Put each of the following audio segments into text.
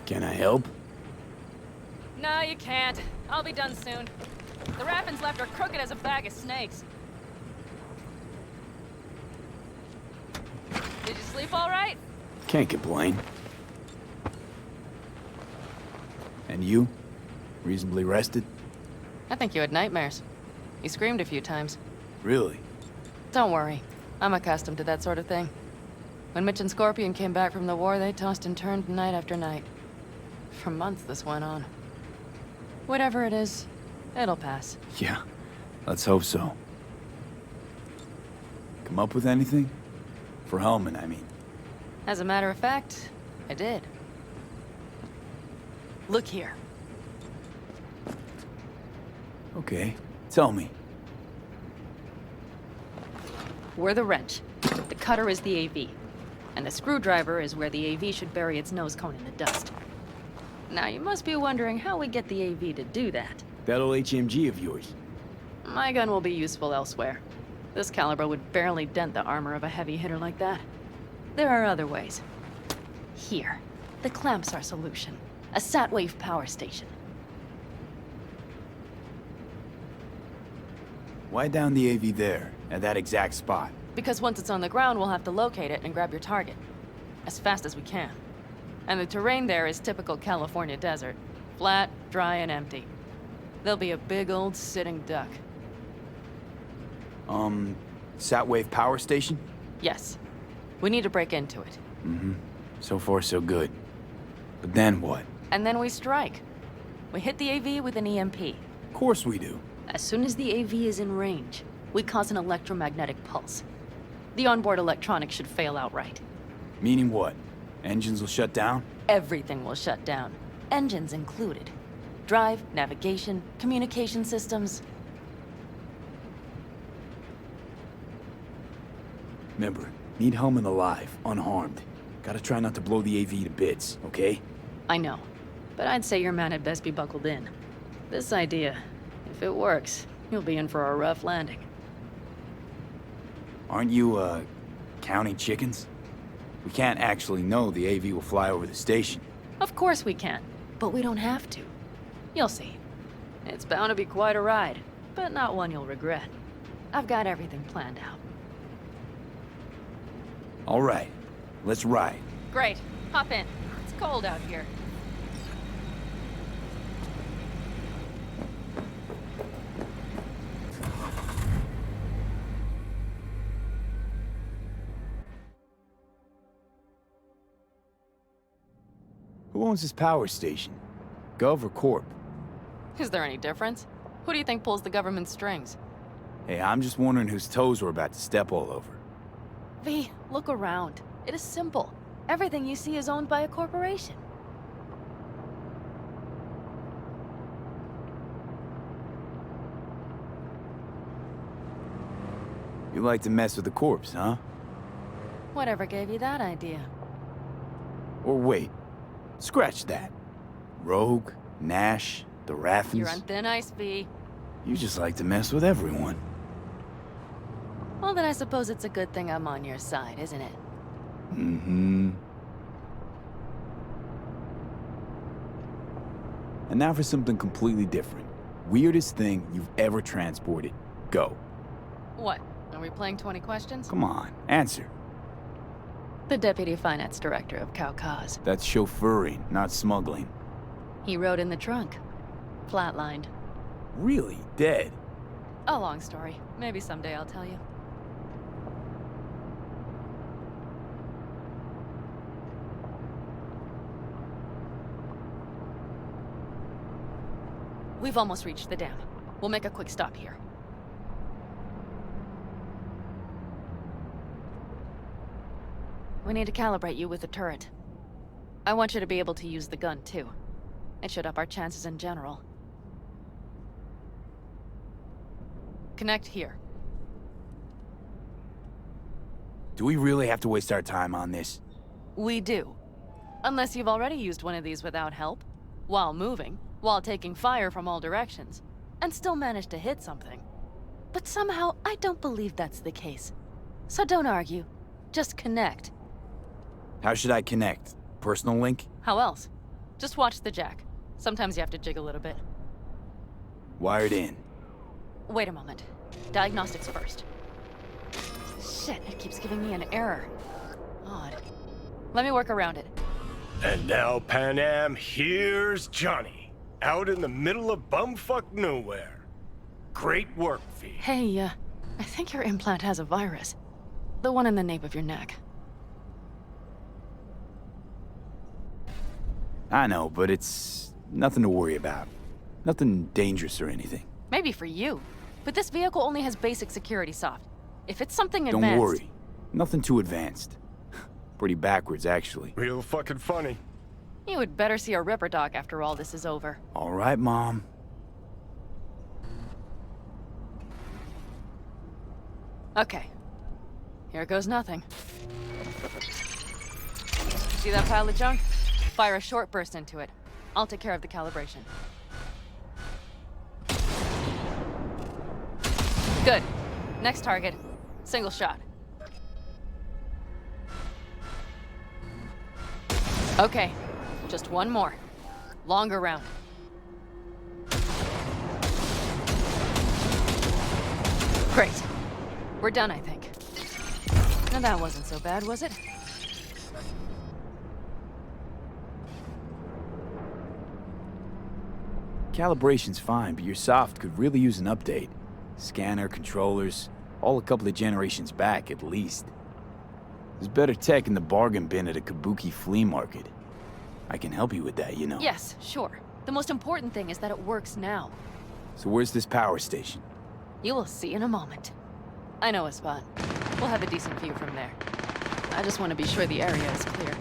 Can I help? No, you can't. I'll be done soon. The raffins left are crooked as a bag of snakes. Did you sleep all right? Can't complain. And you? Reasonably rested? I think you had nightmares. You screamed a few times. Really? Don't worry. I'm accustomed to that sort of thing. When Mitch and Scorpion came back from the war, they tossed and turned night after night. For months this went on. Whatever it is, it'll pass. Yeah, let's hope so. Come up with anything? For Hellman, I mean. As a matter of fact, I did. Look here. Okay, tell me. We're the wrench. The cutter is the AV. And the screwdriver is where the AV should bury its nose cone in the dust. Now, you must be wondering how we get the AV to do that. That old HMG of yours. My gun will be useful elsewhere. This caliber would barely dent the armor of a heavy hitter like that. There are other ways. Here. The clamp's our solution. A sat-wave power station. Why down the AV there, at that exact spot? Because once it's on the ground, we'll have to locate it and grab your target. As fast as we can. And the terrain there is typical California desert. Flat, dry, and empty. There'll be a big old sitting duck. Sat-wave power station? Yes. We need to break into it. Mm-hmm. So far, so good. But then what? And then we strike. We hit the AV with an EMP. Of course we do. As soon as the AV is in range, we cause an electromagnetic pulse. The onboard electronics should fail outright. Meaning what? Engines will shut down? Everything will shut down. Engines included. Drive, navigation, communication systems. Remember, need Hellman alive, unharmed. Gotta try not to blow the AV to bits, okay? I know. But I'd say your man had best be buckled in. This idea, if it works, you'll be in for a rough landing. Aren't you, counting chickens? We can't actually know the AV will fly over the station. Of course we can, but we don't have to. You'll see. It's bound to be quite a ride, but not one you'll regret. I've got everything planned out. All right, let's ride. Great. Hop in. It's cold out here. Who owns this power station? Gov or Corp? Is there any difference? Who do you think pulls the government's strings? Hey, I'm just wondering whose toes we're about to step all over. V, look around. It is simple. Everything you see is owned by a corporation. You like to mess with the corpse, huh? Whatever gave you that idea? Or wait, scratch that. Rogue, Nash, the Raffins. You're on thin ice, V. You just like to mess with everyone. Well, then I suppose it's a good thing I'm on your side, isn't it? Mm-hmm. And now for something completely different. Weirdest thing you've ever transported. Go. What? Are we playing 20 questions? Come on, answer. The Deputy Finance Director of Caucase. That's chauffeuring, not smuggling. He rode in the trunk. Flatlined. Really? Dead? A long story. Maybe someday I'll tell you. We've almost reached the dam. We'll make a quick stop here. We need to calibrate you with the turret. I want you to be able to use the gun, too. It should up our chances in general. Connect here. Do we really have to waste our time on this? We do. Unless you've already used one of these without help, while moving, while taking fire from all directions, and still managed to hit something. But somehow, I don't believe that's the case. So don't argue. Just connect. How should I connect? Personal link? How else? Just watch the jack. Sometimes you have to jig a little bit. Wired in. Wait a moment. Diagnostics first. Shit, it keeps giving me an error. Odd. Let me work around it. And now, Pan Am, here's Johnny. Out in the middle of bumfuck nowhere. Great work, V. Hey, I think your implant has a virus. The one in the nape of your neck. I know, but it's nothing to worry about. Nothing dangerous or anything. Maybe for you. But this vehicle only has basic security soft. If it's something advanced... Don't worry. Nothing too advanced. Pretty backwards, actually. Real fucking funny. You would better see a Ripper Doc after all this is over. All right, Mom. Okay. Here goes nothing. See that pile of junk? Fire a short burst into it. I'll take care of the calibration. Good. Next target. Single shot. Okay. Just one more. Longer round. Great. We're done, I think. Now that wasn't so bad, was it? Calibration's fine, but your soft could really use an update. Scanner, controllers, all a couple of generations back, at least. There's better tech in the bargain bin at a kabuki flea market. I can help you with that, you know. Yes, sure. The most important thing is that it works now. So where's this power station? You will see in a moment. I know a spot. We'll have a decent view from there. I just want to be sure the area is clear.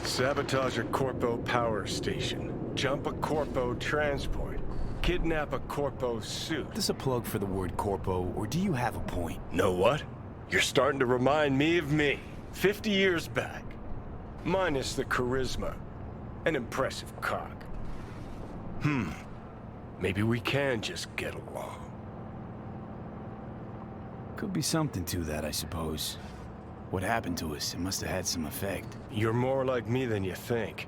Sabotage a Corpo power station. Jump a Corpo transport. Kidnap a Corpo suit. Is this a plug for the word corpo, or do you have a point? Know what? You're starting to remind me of me. 50 years back. Minus the charisma. An impressive cock. Maybe we can just get along. Could be something to that, I suppose. What happened to us? It must have had some effect. You're more like me than you think.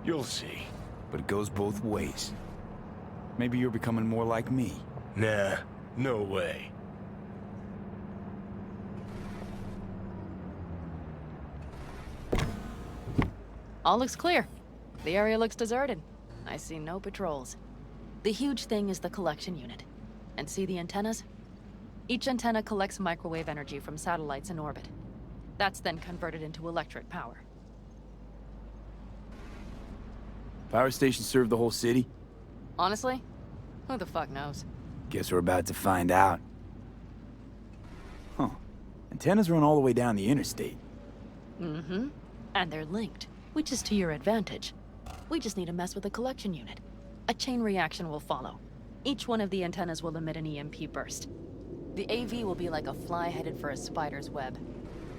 You'll see. But it goes both ways. Maybe you're becoming more like me. Nah, no way. All looks clear. The area looks deserted. I see no patrols. The huge thing is the collection unit. And see the antennas? Each antenna collects microwave energy from satellites in orbit. That's then converted into electric power. Power stations serve the whole city? Honestly, who the fuck knows? Guess we're about to find out. Huh. Antennas run all the way down the interstate. Mm-hmm. And they're linked, which is to your advantage. We just need to mess with the collection unit. A chain reaction will follow. Each one of the antennas will emit an EMP burst. The AV will be like a fly headed for a spider's web.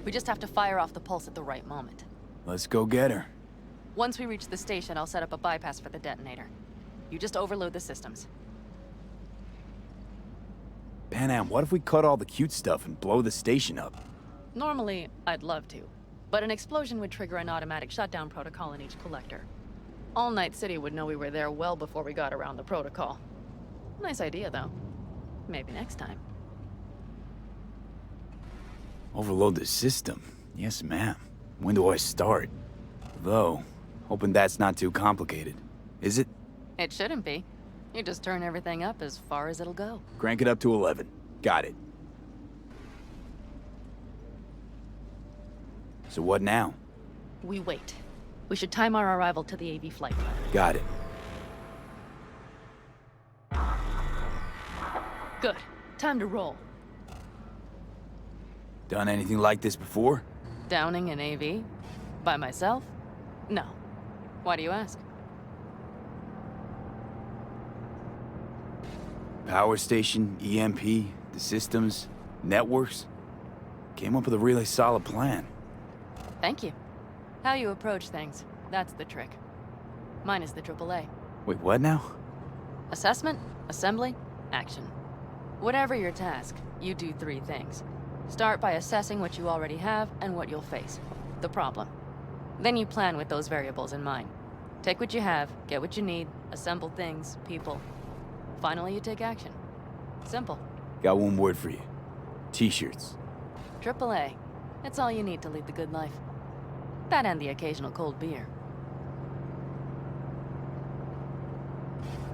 We just have to fire off the pulse at the right moment. Let's go get her. Once we reach the station, I'll set up a bypass for the detonator. You just overload the systems. Pan Am, what if we cut all the cute stuff and blow the station up? Normally, I'd love to, but an explosion would trigger an automatic shutdown protocol in each collector. All Night City would know we were there well before we got around the protocol. Nice idea, though. Maybe next time. Overload the system. Yes, ma'am. When do I start? Though, hoping that's not too complicated. Is it? It shouldn't be. You just turn everything up as far as it'll go. Crank it up to 11. Got it. So what now? We wait. We should time our arrival to the AV flight plan. Got it. Good. Time to roll. Done anything like this before? Downing an AV? By myself? No. Why do you ask? Power station, EMP, the systems, networks. Came up with a really solid plan. Thank you. How you approach things, that's the trick. Mine is the AAA. Wait, what now? Assessment, assembly, action. Whatever your task, you do 3 things. Start by assessing what you already have and what you'll face. The problem. Then you plan with those variables in mind. Take what you have, get what you need, assemble things, people. Finally, you take action. Simple. Got one word for you. T-shirts. AAA. It's all you need to lead the good life. That and the occasional cold beer.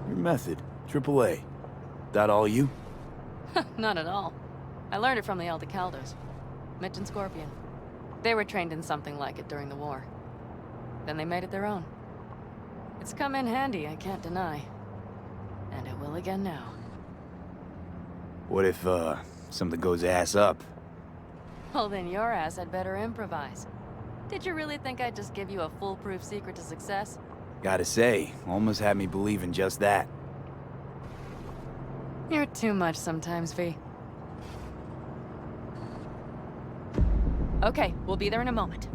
Your method. AAA. That all you? Not at all. I learned it from the Aldecaldos. Mitch and Scorpion. They were trained in something like it during the war. Then they made it their own. It's come in handy, I can't deny. And it will again now. What if, something goes ass up? Well, then your ass had better improvise. Did you really think I'd just give you a foolproof secret to success? Gotta say, almost had me believing just that. You're too much sometimes, V. Okay, we'll be there in a moment.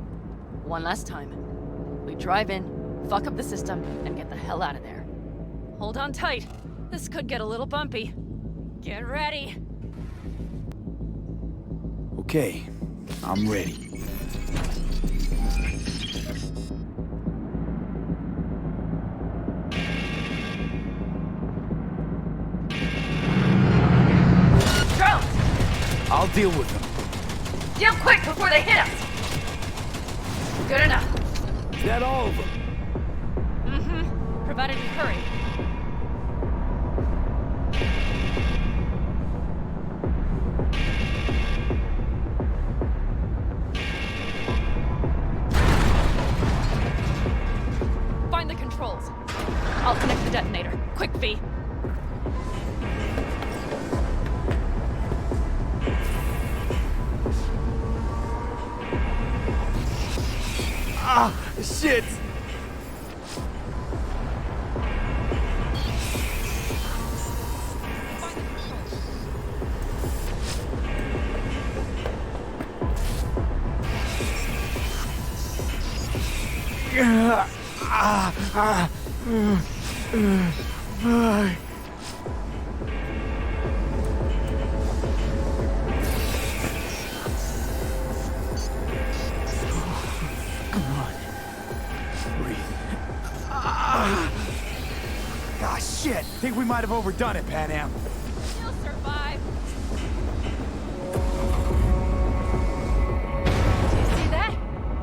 One last time. We drive in, fuck up the system, and get the hell out of there. Hold on tight. This could get a little bumpy. Get ready. Okay, I'm ready. Drones! I'll deal with them. Deal quick before they hit us! Good enough. Is that all of them? Mm-hmm. Provided you hurry. Find the controls. I'll connect the detonator. Quick, V. Ah, shit! Ah, shit! Think we might have overdone it, Pan Am. You'll survive. Do you see that?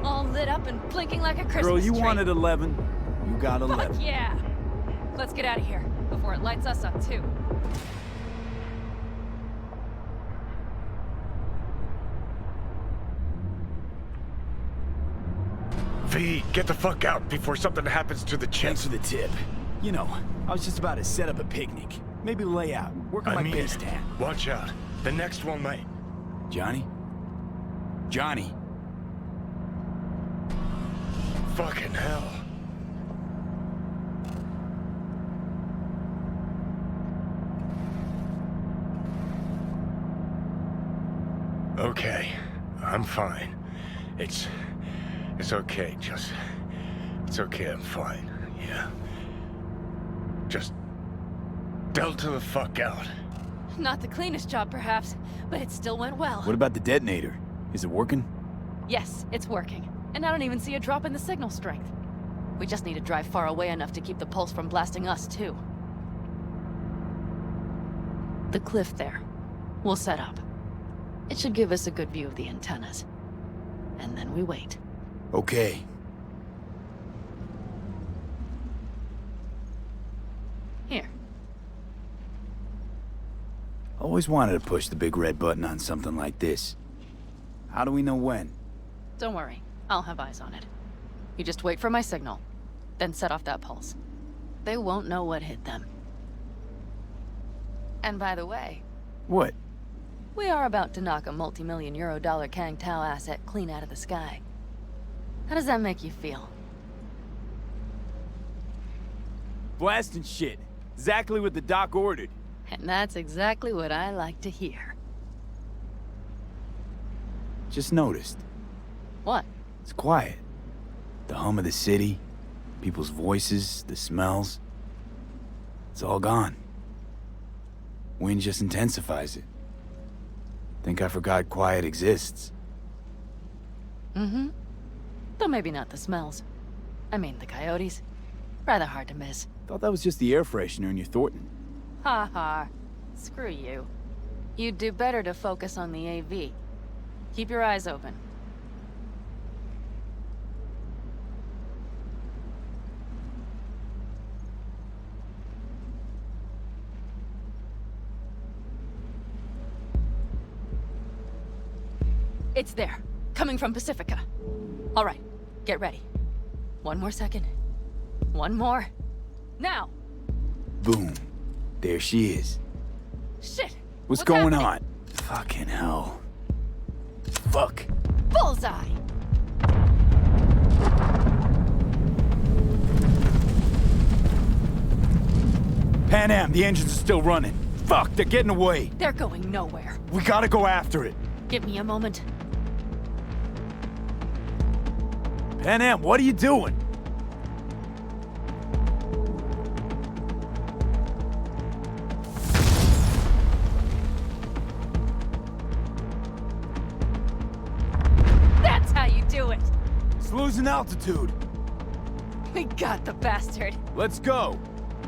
All lit up and blinking like a Christmas Girl, you tree. wanted 11. You got 11. Fuck yeah! Let's get out of here before it lights us up too. V, get the fuck out before something happens to the Thanks chip. for the tip. You know, I was just about to set up a picnic. Maybe lay out, work on my base tan. Watch out. The next one might. Johnny? Johnny? Fucking hell. Okay, I'm fine. It's okay, it's okay, I'm fine, yeah. Just delta the fuck out. Not the cleanest job, perhaps, but it still went well. What about the detonator? Is it working? Yes, it's working. And I don't even see a drop in the signal strength. We just need to drive far away enough to keep the pulse from blasting us, too. The cliff there. We'll set up. It should give us a good view of the antennas. And then we wait. Okay. Here. Always wanted to push the big red button on something like this. How do we know when? Don't worry. I'll have eyes on it. You just wait for my signal. Then set off that pulse. They won't know what hit them. And by the way, What? we are about to knock a multi-million euro dollar Kang Tao asset clean out of the sky. How does that make you feel? Blasting shit. Exactly what the doc ordered. And that's exactly what I like to hear. Just noticed. What? It's quiet. The hum of the city, people's voices, the smells. It's all gone. Wind just intensifies it. Think I forgot quiet exists. Mm-hmm. Though maybe not the smells. I mean, the coyotes. Rather hard to miss. Thought that was just the air freshener in your Thornton. Ha ha. Screw you. You'd do better to focus on the AV. Keep your eyes open. It's there. Coming from Pacifica. All right. Get ready. One more second. One more. Now! Boom. There she is. Shit! What's going happening? on? Fucking hell. Fuck. Bullseye! Pan Am, the engines are still running. Fuck, they're getting away. They're going nowhere. We gotta go after it. Give me a moment. Pan Am, what are you doing? That's how you do it! It's losing altitude. We got the bastard. Let's go.